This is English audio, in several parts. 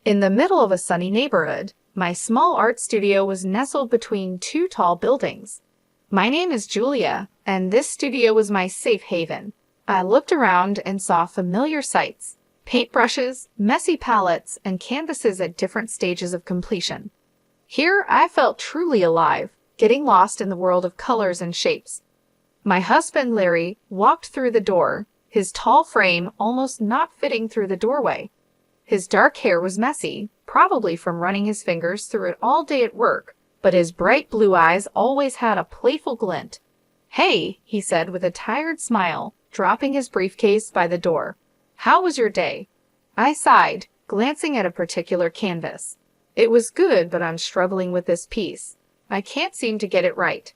In the middle of a sunny neighborhood, my small art studio was nestled between two tall buildings. My name is Julia, and this studio was my safe haven. I looked around and saw familiar sights: paintbrushes, messy palettes, and canvases at different stages of completion. Here I felt truly alive, getting lost in the world of colors and shapes. My husband Larry walked through the door, his tall frame almost not fitting through the doorway. His dark hair was messy, probably from running his fingers through it all day at work, but his bright blue eyes always had a playful glint. "Hey," he said with a tired smile, dropping his briefcase by the door. "How was your day?" I sighed, glancing at a particular canvas. "It was good, but I'm struggling with this piece. I can't seem to get it right."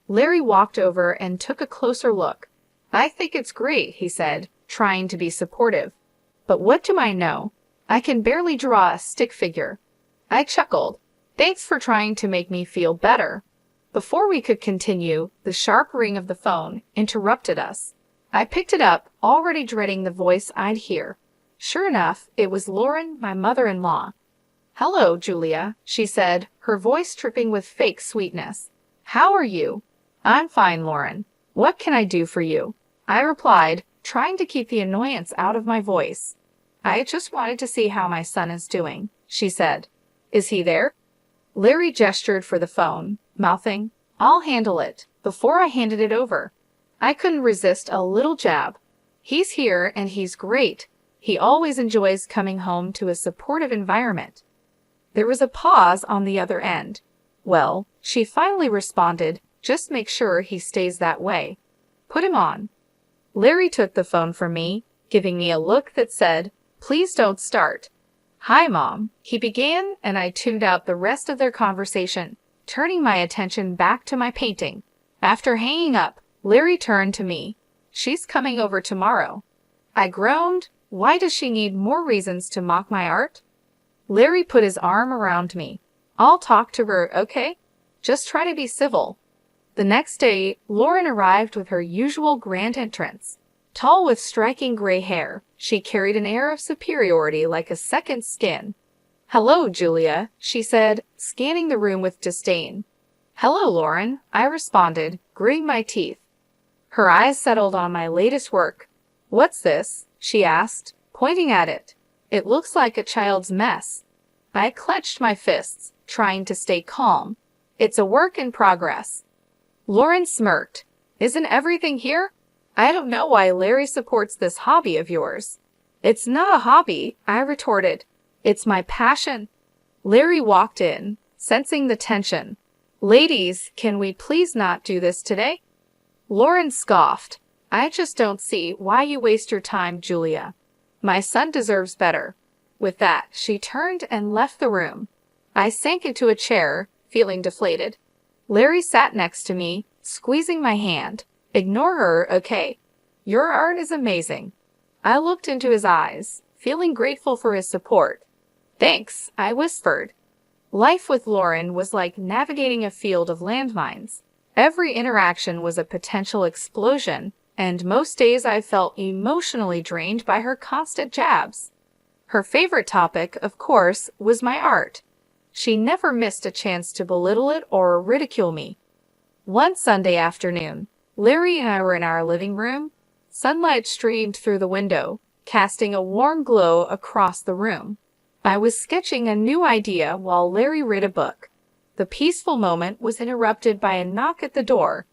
Larry walked over and took a closer look. "I think it's great," he said, trying to be supportive. "But what do I know? I can barely draw a stick figure." I chuckled. "Thanks for trying to make me feel better." Before we could continue, the sharp ring of the phone interrupted us. I picked it up, already dreading the voice I'd hear. Sure enough, it was Lauren, my mother-in-law. "Hello, Julia," she said, her voice dripping with fake sweetness. "How are you?" "I'm fine, Lauren. What can I do for you?" I replied, trying to keep the annoyance out of my voice. "I just wanted to see how my son is doing," she said. "Is he there?" Larry gestured for the phone, mouthing, "I'll handle it," before I handed it over. I couldn't resist a little jab. "He's here and he's great. He always enjoys coming home to a supportive environment." There was a pause on the other end. "Well," she finally responded, "just make sure he stays that way. Put him on." Larry took the phone from me, giving me a look that said, "Please don't start." "Hi, Mom," he began, and I tuned out the rest of their conversation, turning my attention back to my painting. After hanging up, Larry turned to me. "She's coming over tomorrow." I groaned. Why does she need more reasons to mock my art? Larry put his arm around me. "I'll talk to her, okay? Just try to be civil." The next day, Lauren arrived with her usual grand entrance. Tall with striking gray hair, she carried an air of superiority like a second skin. "Hello, Julia," she said, scanning the room with disdain. "Hello, Lauren," I responded, gritting my teeth. Her eyes settled on my latest work. "What's this?" she asked, pointing at it. "It looks like a child's mess." I clenched my fists, trying to stay calm. "It's a work in progress." Lauren smirked. "Isn't everything here?" "I don't know why Larry supports this hobby of yours." "It's not a hobby," I retorted. "It's my passion." Larry walked in, sensing the tension. "Ladies, can we please not do this today?" Lauren scoffed. "I just don't see why you waste your time, Julia. My son deserves better." With that, she turned and left the room. I sank into a chair, feeling deflated. Larry sat next to me, squeezing my hand. "Ignore her, okay? Your art is amazing." I looked into his eyes, feeling grateful for his support. "Thanks," I whispered. Life with Lauren was like navigating a field of landmines. Every interaction was a potential explosion, and most days I felt emotionally drained by her constant jabs. Her favorite topic, of course, was my art. She never missed a chance to belittle it or ridicule me. One Sunday afternoon, Larry and I were in our living room. Sunlight streamed through the window, casting a warm glow across the room. I was sketching a new idea while Larry read a book. The peaceful moment was interrupted by a knock at the door.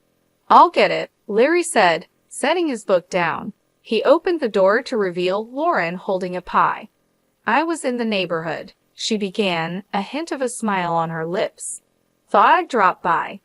"I'll get it," Larry said, setting his book down. He opened the door to reveal Lauren holding a pie. "I was in the neighborhood," she began, a hint of a smile on her lips. "Thought I'd drop by."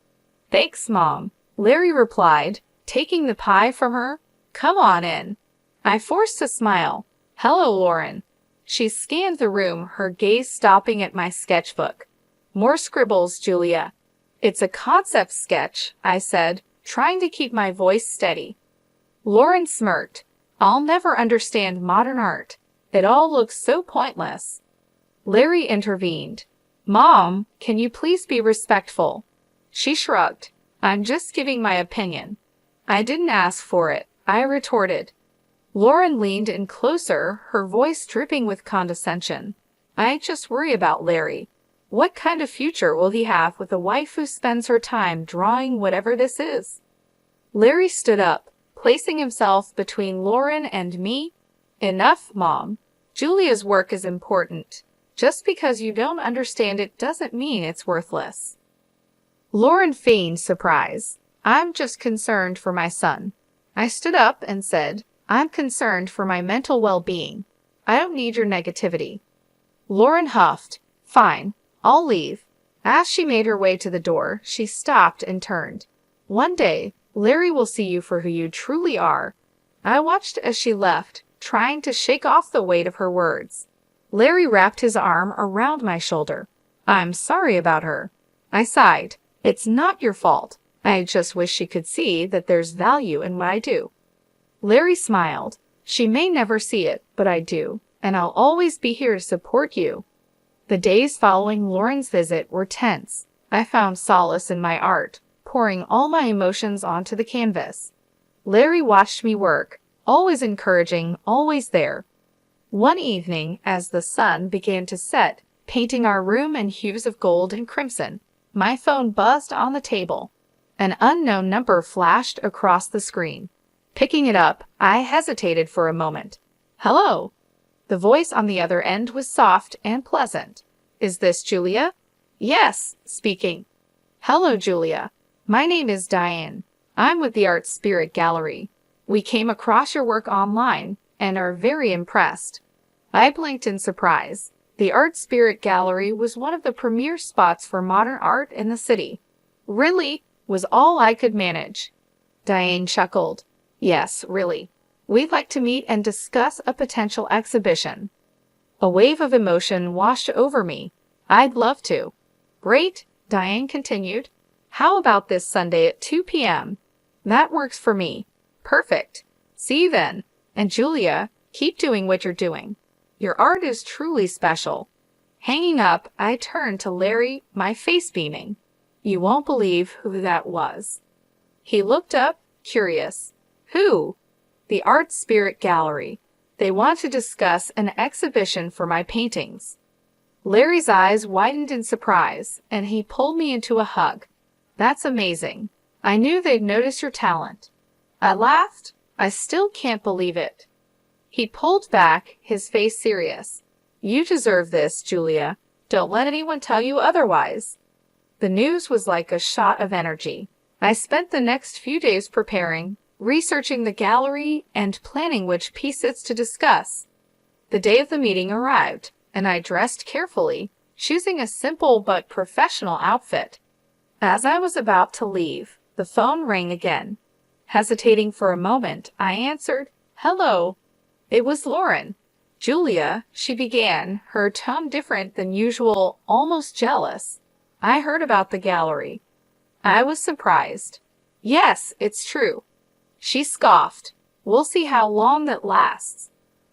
"Thanks, Mom," Larry replied, taking the pie from her. "Come on in." I forced a smile. "Hello, Lauren." She scanned the room, her gaze stopping at my sketchbook. "More scribbles, Julia." "It's a concept sketch," I said, trying to keep my voice steady. Lauren smirked. "I'll never understand modern art. It all looks so pointless." Larry intervened. "Mom, can you please be respectful?" She shrugged. "I'm just giving my opinion." "I didn't ask for it," I retorted. Lauren leaned in closer, her voice dripping with condescension. I just worry about Larry. What kind of future will he have with a wife who spends her time drawing whatever this is? Larry stood up, placing himself between Lauren and me. Enough, Mom. Julia's work is important. Just because you don't understand it doesn't mean it's worthless. Lauren feigned surprise. I'm just concerned for my son. I stood up and said, I'm concerned for my mental well-being. I don't need your negativity. Lauren huffed. Fine, I'll leave. As she made her way to the door, she stopped and turned. One day, Larry will see you for who you truly are. I watched as she left, trying to shake off the weight of her words. Larry wrapped his arm around my shoulder. I'm sorry about her. I sighed. It's not your fault. I just wish she could see that there's value in what I do. Larry smiled. She may never see it, but I do, and I'll always be here to support you. The days following Lauren's visit were tense. I found solace in my art, pouring all my emotions onto the canvas. Larry watched me work, always encouraging, always there. One evening, as the sun began to set, painting our room in hues of gold and crimson, my phone buzzed on the table. An unknown number flashed across the screen. Picking it up, I hesitated for a moment. Hello? The voice on the other end was soft and pleasant. Is this Julia? Yes, speaking. Hello, Julia. My name is Diane. I'm with the Art Spirit Gallery. We came across your work online and are very impressed. I blinked in surprise. The Art Spirit Gallery was one of the premier spots for modern art in the city. Really? Was all I could manage. Diane chuckled. Yes, really. We'd like to meet and discuss a potential exhibition. A wave of emotion washed over me. I'd love to. Great, Diane continued. How about this Sunday at 2 p.m.? That works for me. Perfect. See you then. And Julia, keep doing what you're doing. Your art is truly special. Hanging up, I turned to Larry, my face beaming. You won't believe who that was. He looked up, curious. Who? The Art Spirit Gallery. They want to discuss an exhibition for my paintings. Larry's eyes widened in surprise, and he pulled me into a hug. That's amazing. I knew they'd notice your talent. I laughed. I still can't believe it. He pulled back, his face serious. You deserve this, Julia. Don't let anyone tell you otherwise. The news was like a shot of energy. I spent the next few days preparing, researching the gallery, and planning which pieces to discuss. The day of the meeting arrived, and I dressed carefully, choosing a simple but professional outfit. As I was about to leave, the phone rang again. Hesitating for a moment, I answered, Hello. It was Lauren. Julia, she began, her tone different than usual, almost jealous. I heard about the gallery. I was surprised. Yes, it's true. She scoffed. We'll see how long that lasts.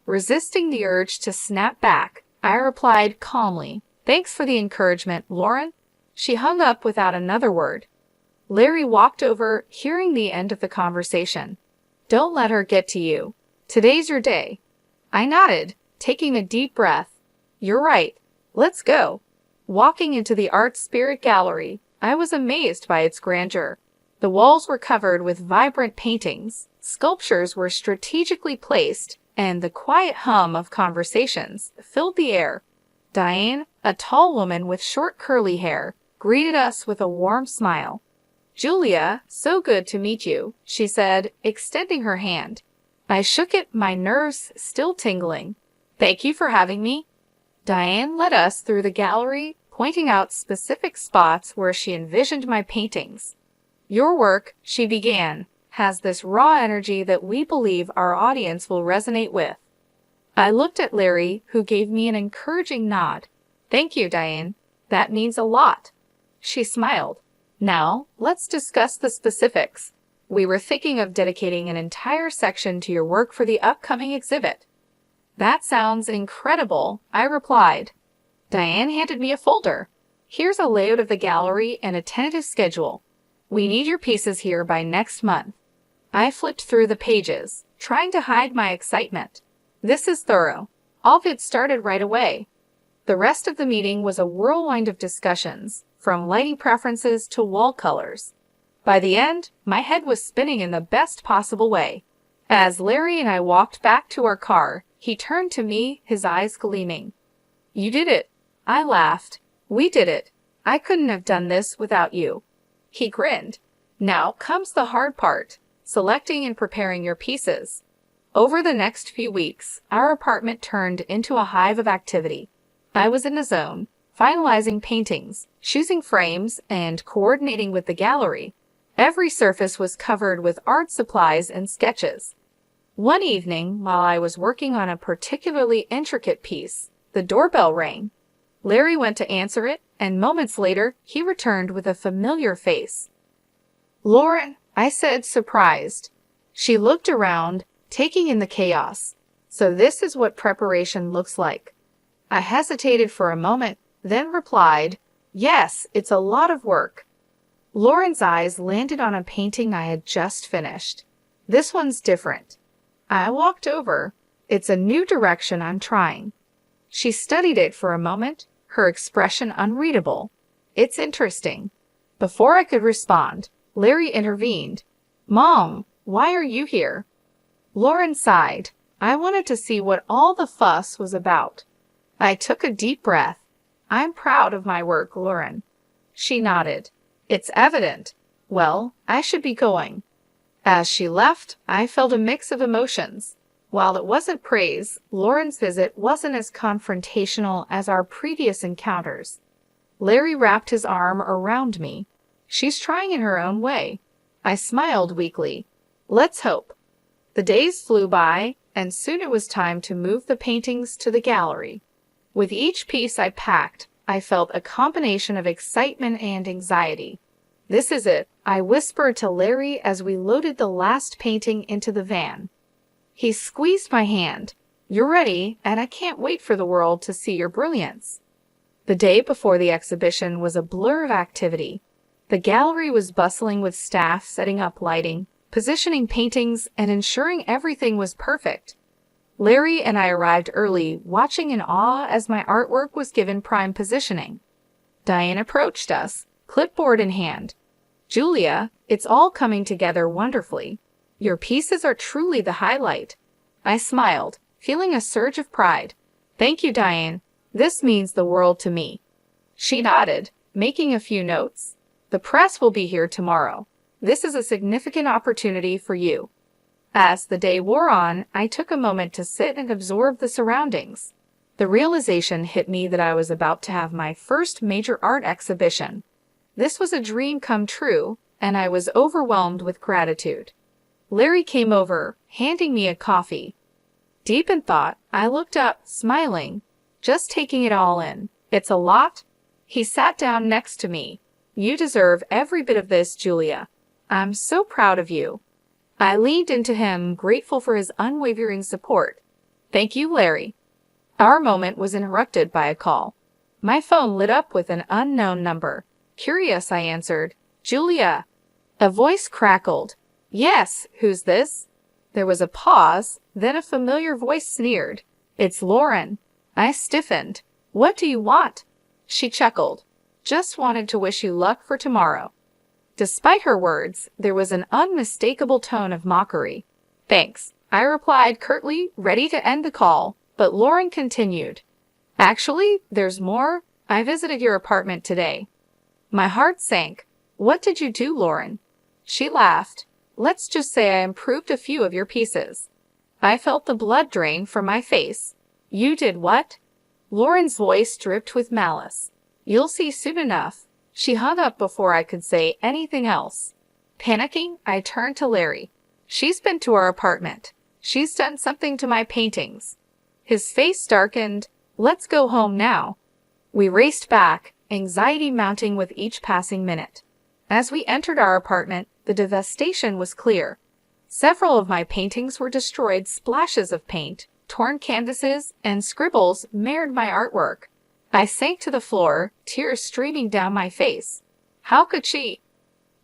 Resisting the urge to snap back, I replied calmly, Thanks for the encouragement, Lauren. She hung up without another word. Larry walked over, hearing the end of the conversation. Don't let her get to you. Today's your day. I nodded, taking a deep breath. You're right. Let's go. Walking into the Art Spirit Gallery, I was amazed by its grandeur. The walls were covered with vibrant paintings, sculptures were strategically placed, and the quiet hum of conversations filled the air. Diane, a tall woman with short curly hair, greeted us with a warm smile. Julia, so good to meet you, she said, extending her hand. I shook it, my nerves still tingling. Thank you for having me. Diane led us through the gallery, pointing out specific spots where she envisioned my paintings. Your work, she began, has this raw energy that we believe our audience will resonate with. I looked at Larry, who gave me an encouraging nod. Thank you, Diane. That means a lot. She smiled. Now, let's discuss the specifics. We were thinking of dedicating an entire section to your work for the upcoming exhibit. That sounds incredible, I replied. Diane handed me a folder. Here's a layout of the gallery and a tentative schedule. We need your pieces here by next month. I flipped through the pages, trying to hide my excitement. This is thorough. I'll get started right away. The rest of the meeting was a whirlwind of discussions, from lighting preferences to wall colors. By the end, my head was spinning in the best possible way. As Larry and I walked back to our car, he turned to me, his eyes gleaming. "You did it." I laughed. "We did it. I couldn't have done this without you." He grinned. "Now comes the hard part, selecting and preparing your pieces." Over the next few weeks, our apartment turned into a hive of activity. I was in a zone, finalizing paintings, choosing frames, and coordinating with the gallery. Every surface was covered with art supplies and sketches. One evening, while I was working on a particularly intricate piece, the doorbell rang. Larry went to answer it, and moments later, he returned with a familiar face. "Lauren," I said, surprised. She looked around, taking in the chaos. "So this is what preparation looks like." I hesitated for a moment, then replied, "Yes, it's a lot of work." Lauren's eyes landed on a painting I had just finished. "This one's different." I walked over. "It's a new direction I'm trying." She studied it for a moment, her expression unreadable. "It's interesting." Before I could respond, Larry intervened. "Mom, why are you here?" Lauren sighed. "I wanted to see what all the fuss was about." I took a deep breath. "I'm proud of my work, Lauren." She nodded. "It's evident. Well, I should be going." As she left, I felt a mix of emotions. While it wasn't praise, Lauren's visit wasn't as confrontational as our previous encounters. Larry wrapped his arm around me. "She's trying in her own way." I smiled weakly. "Let's hope." The days flew by, and soon it was time to move the paintings to the gallery. With each piece I packed, I felt a combination of excitement and anxiety. "This is it," I whispered to Larry as we loaded the last painting into the van. He squeezed my hand. "You're ready, and I can't wait for the world to see your brilliance." The day before the exhibition was a blur of activity. The gallery was bustling with staff setting up lighting, positioning paintings, and ensuring everything was perfect. Larry and I arrived early, watching in awe as my artwork was given prime positioning. Diane approached us, clipboard in hand. "Julia, it's all coming together wonderfully. Your pieces are truly the highlight." I smiled, feeling a surge of pride. "Thank you, Diane. This means the world to me." She nodded, making a few notes. "The press will be here tomorrow. This is a significant opportunity for you." As the day wore on, I took a moment to sit and absorb the surroundings. The realization hit me that I was about to have my first major art exhibition. This was a dream come true, and I was overwhelmed with gratitude. Larry came over, handing me a coffee. Deep in thought, I looked up, smiling, just taking it all in. "It's a lot." He sat down next to me. "You deserve every bit of this, Julia. I'm so proud of you." I leaned into him, grateful for his unwavering support. "Thank you, Larry." Our moment was interrupted by a call. My phone lit up with an unknown number. Curious, I answered. "Julia." A voice crackled. "Yes, who's this?" There was a pause, then a familiar voice sneered. "It's Lauren." I stiffened. "What do you want?" She chuckled. "Just wanted to wish you luck for tomorrow." Despite her words, there was an unmistakable tone of mockery. "Thanks," I replied curtly, ready to end the call, but Lauren continued. "Actually, there's more. I visited your apartment today." My heart sank. "What did you do, Lauren?" She laughed. "Let's just say I improved a few of your pieces." I felt the blood drain from my face. "You did what?" Lauren's voice dripped with malice. "You'll see soon enough." She hung up before I could say anything else. Panicking, I turned to Larry. "She's been to our apartment. She's done something to my paintings." His face darkened. "Let's go home now." We raced back, anxiety mounting with each passing minute. As we entered our apartment, the devastation was clear. Several of my paintings were destroyed, splashes of paint, torn canvases, and scribbles marred my artwork. I sank to the floor, tears streaming down my face. How could she?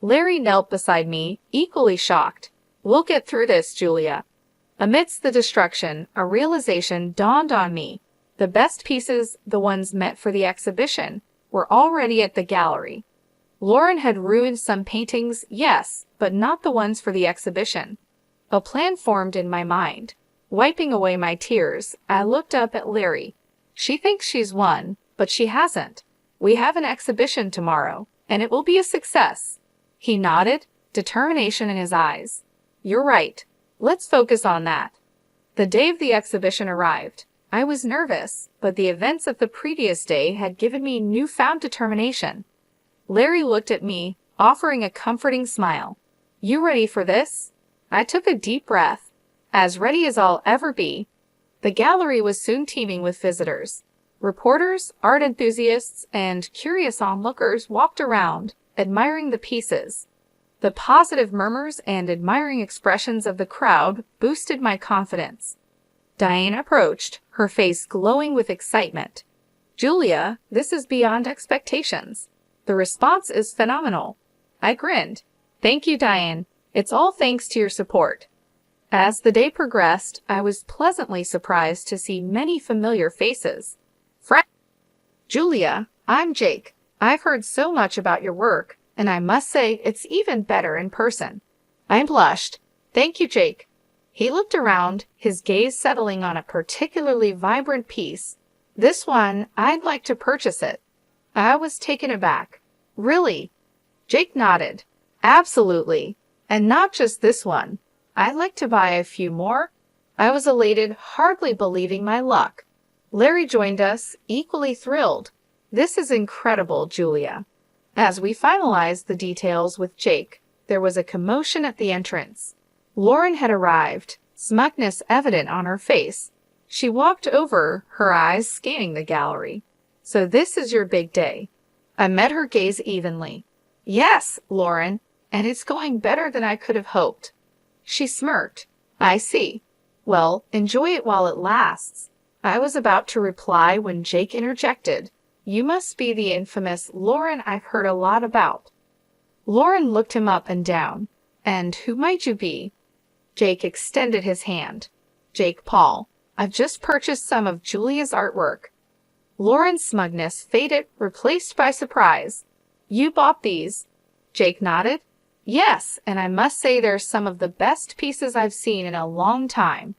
Larry knelt beside me, equally shocked. "We'll get through this, Julia." Amidst the destruction, a realization dawned on me. The best pieces, the ones meant for the exhibition, were already at the gallery. Lauren had ruined some paintings, yes, but not the ones for the exhibition. A plan formed in my mind. Wiping away my tears, I looked up at Larry. She thinks she's won, but she hasn't. We have an exhibition tomorrow, and it will be a success. He nodded, determination in his eyes. You're right. Let's focus on that. The day of the exhibition arrived. I was nervous, but the events of the previous day had given me newfound determination. Larry looked at me, offering a comforting smile. You ready for this? I took a deep breath. As ready as I'll ever be. The gallery was soon teeming with visitors. Reporters, art enthusiasts, and curious onlookers walked around, admiring the pieces. The positive murmurs and admiring expressions of the crowd boosted my confidence. Diane approached, her face glowing with excitement. Julia, this is beyond expectations. The response is phenomenal. I grinned. Thank you, Diane. It's all thanks to your support. As the day progressed, I was pleasantly surprised to see many familiar faces. Julia, I'm Jake. I've heard so much about your work, and I must say it's even better in person. I blushed. Thank you, Jake. He looked around, his gaze settling on a particularly vibrant piece. This one, I'd like to purchase it. I was taken aback. Really? Jake nodded. Absolutely. And not just this one. I'd like to buy a few more. I was elated, hardly believing my luck. Larry joined us, equally thrilled. This is incredible, Julia. As we finalized the details with Jake, there was a commotion at the entrance. Lauren had arrived, smugness evident on her face. She walked over, her eyes scanning the gallery. So this is your big day. I met her gaze evenly. Yes, Lauren, and it's going better than I could have hoped. She smirked. I see. Well, enjoy it while it lasts. I was about to reply when Jake interjected. You must be the infamous Lauren I've heard a lot about. Lauren looked him up and down. And who might you be? Jake extended his hand. Jake Paul. I've just purchased some of Julia's artwork. Lauren's smugness faded, replaced by surprise. You bought these? Jake nodded. Yes, and I must say they're some of the best pieces I've seen in a long time.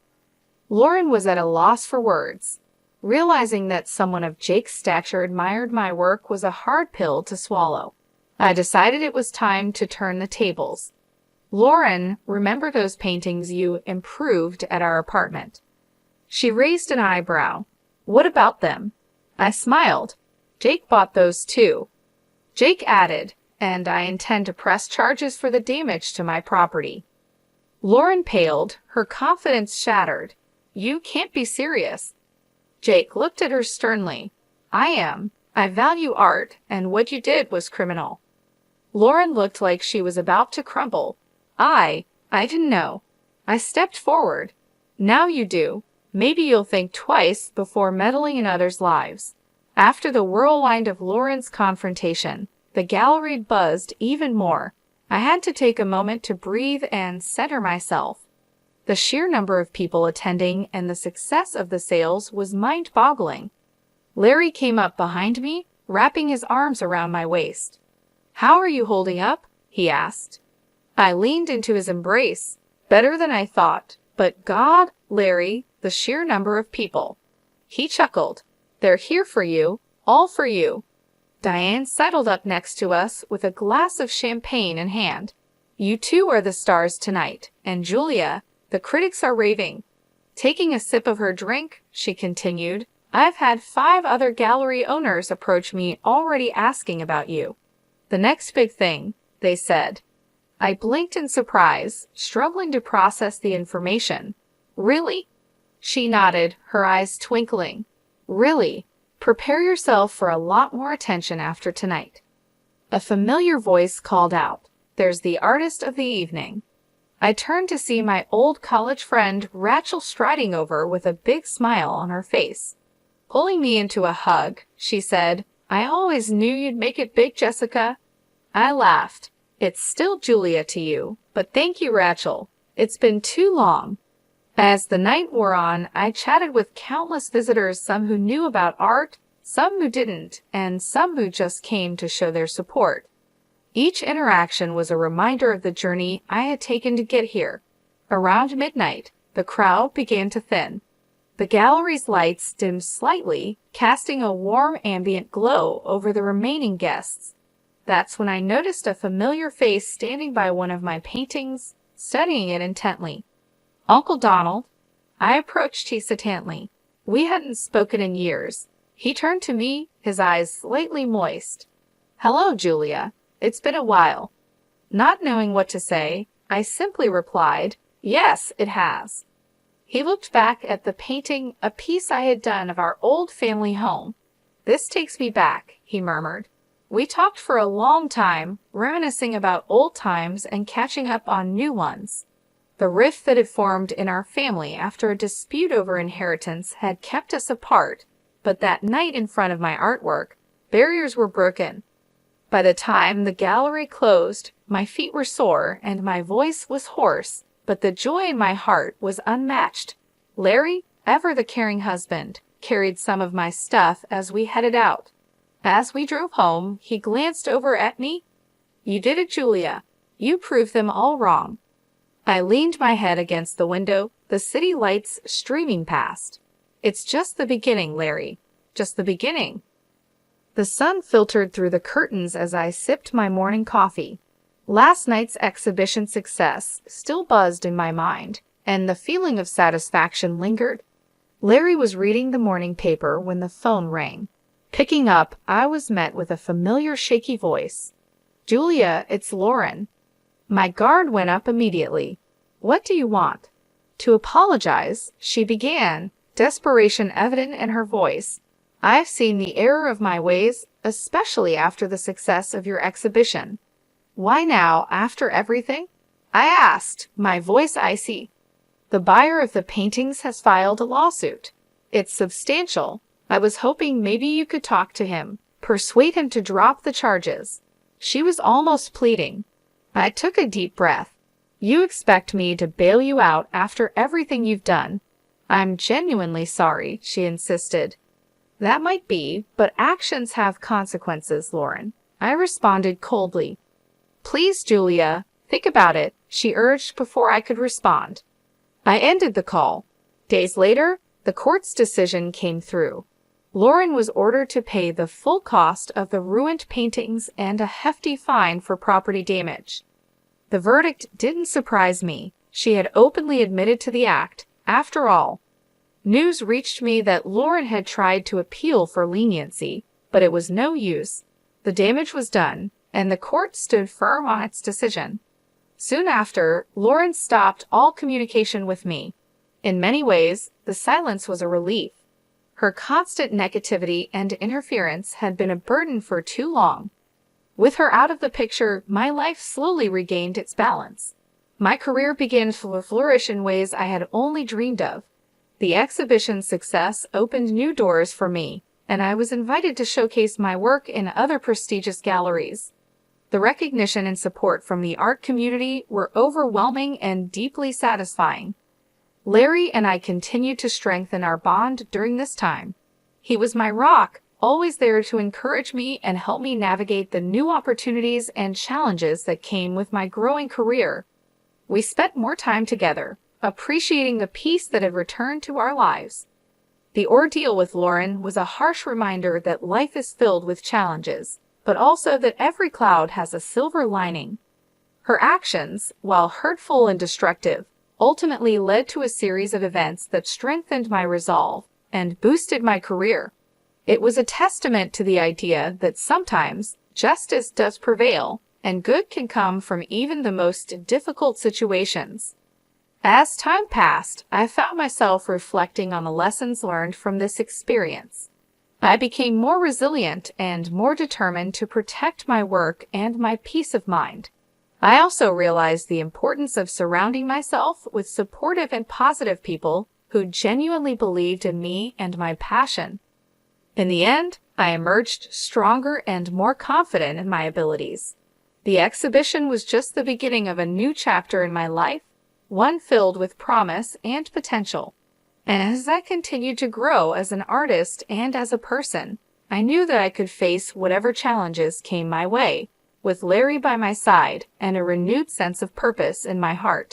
Lauren was at a loss for words. Realizing that someone of Jake's stature admired my work was a hard pill to swallow. I decided it was time to turn the tables. Lauren, remember those paintings you improved at our apartment? She raised an eyebrow. What about them? I smiled. Jake bought those too. Jake added, and I intend to press charges for the damage to my property. Lauren paled, her confidence shattered. You can't be serious. Jake looked at her sternly. I am. I value art, and what you did was criminal. Lauren looked like she was about to crumble. I didn't know. I stepped forward. Now you do. Maybe you'll think twice before meddling in others' lives. After the whirlwind of Lauren's confrontation, the gallery buzzed even more. I had to take a moment to breathe and center myself. The sheer number of people attending and the success of the sales was mind-boggling. Larry came up behind me, wrapping his arms around my waist. How are you holding up? He asked. I leaned into his embrace. Better than I thought. But God, Larry, the sheer number of people. He chuckled. They're here for you, all for you. Diane settled up next to us with a glass of champagne in hand. You two are the stars tonight, and Julia, the critics are raving. Taking a sip of her drink, she continued, I've had 5 other gallery owners approach me already asking about you. The next big thing, they said. I blinked in surprise, struggling to process the information. Really? She nodded, her eyes twinkling. Really? Prepare yourself for a lot more attention after tonight. A familiar voice called out, There's the artist of the evening. I turned to see my old college friend Rachel striding over with a big smile on her face. Pulling me into a hug, she said, I always knew you'd make it big, Jessica. I laughed. It's still Julia to you, but thank you, Rachel. It's been too long. As the night wore on, I chatted with countless visitors, some who knew about art, some who didn't, and some who just came to show their support. Each interaction was a reminder of the journey I had taken to get here. Around midnight, the crowd began to thin. The gallery's lights dimmed slightly, casting a warm ambient glow over the remaining guests. That's when I noticed a familiar face standing by one of my paintings, studying it intently. Uncle Donald. I approached hesitantly. We hadn't spoken in years. He turned to me, his eyes slightly moist. "Hello, Julia. It's been a while." Not knowing what to say, I simply replied, "Yes, it has." He looked back at the painting, a piece I had done of our old family home. "This takes me back," he murmured. We talked for a long time, reminiscing about old times and catching up on new ones. The rift that had formed in our family after a dispute over inheritance had kept us apart, but that night in front of my artwork, barriers were broken. By the time the gallery closed, my feet were sore and my voice was hoarse, but the joy in my heart was unmatched. Larry, ever the caring husband, carried some of my stuff as we headed out. As we drove home, he glanced over at me. "You did it, Julia. You proved them all wrong." I leaned my head against the window, the city lights streaming past. "It's just the beginning, Larry. Just the beginning." The sun filtered through the curtains as I sipped my morning coffee. Last night's exhibition success still buzzed in my mind, and the feeling of satisfaction lingered. Larry was reading the morning paper when the phone rang. Picking up, I was met with a familiar shaky voice. "Julia, it's Lauren." My guard went up immediately. "What do you want?" To apologize, she began, desperation evident in her voice. "I've seen the error of my ways, especially after the success of your exhibition." "Why now, after everything?" I asked, my voice icy. "The buyer of the paintings has filed a lawsuit. It's substantial. I was hoping maybe you could talk to him, persuade him to drop the charges." She was almost pleading. I took a deep breath. "You expect me to bail you out after everything you've done?" "I'm genuinely sorry," she insisted. "That might be, but actions have consequences, Lauren." I responded coldly. "Please, Julia, think about it," she urged before I could respond. I ended the call. Days later, the court's decision came through. Lauren was ordered to pay the full cost of the ruined paintings and a hefty fine for property damage. The verdict didn't surprise me. She had openly admitted to the act. After all, news reached me that Lauren had tried to appeal for leniency, but it was no use. The damage was done, and the court stood firm on its decision. Soon after, Lauren stopped all communication with me. In many ways, the silence was a relief. Her constant negativity and interference had been a burden for too long. With her out of the picture, my life slowly regained its balance. My career began to flourish in ways I had only dreamed of. The exhibition's success opened new doors for me, and I was invited to showcase my work in other prestigious galleries. The recognition and support from the art community were overwhelming and deeply satisfying. Larry and I continued to strengthen our bond during this time. He was my rock, always there to encourage me and help me navigate the new opportunities and challenges that came with my growing career. We spent more time together, appreciating the peace that had returned to our lives. The ordeal with Lauren was a harsh reminder that life is filled with challenges, but also that every cloud has a silver lining. Her actions, while hurtful and destructive, ultimately led to a series of events that strengthened my resolve and boosted my career. It was a testament to the idea that sometimes justice does prevail, and good can come from even the most difficult situations. As time passed, I found myself reflecting on the lessons learned from this experience. I became more resilient and more determined to protect my work and my peace of mind. I also realized the importance of surrounding myself with supportive and positive people who genuinely believed in me and my passion. In the end, I emerged stronger and more confident in my abilities. The exhibition was just the beginning of a new chapter in my life, one filled with promise and potential. And as I continued to grow as an artist and as a person, I knew that I could face whatever challenges came my way, with Larry by my side and a renewed sense of purpose in my heart.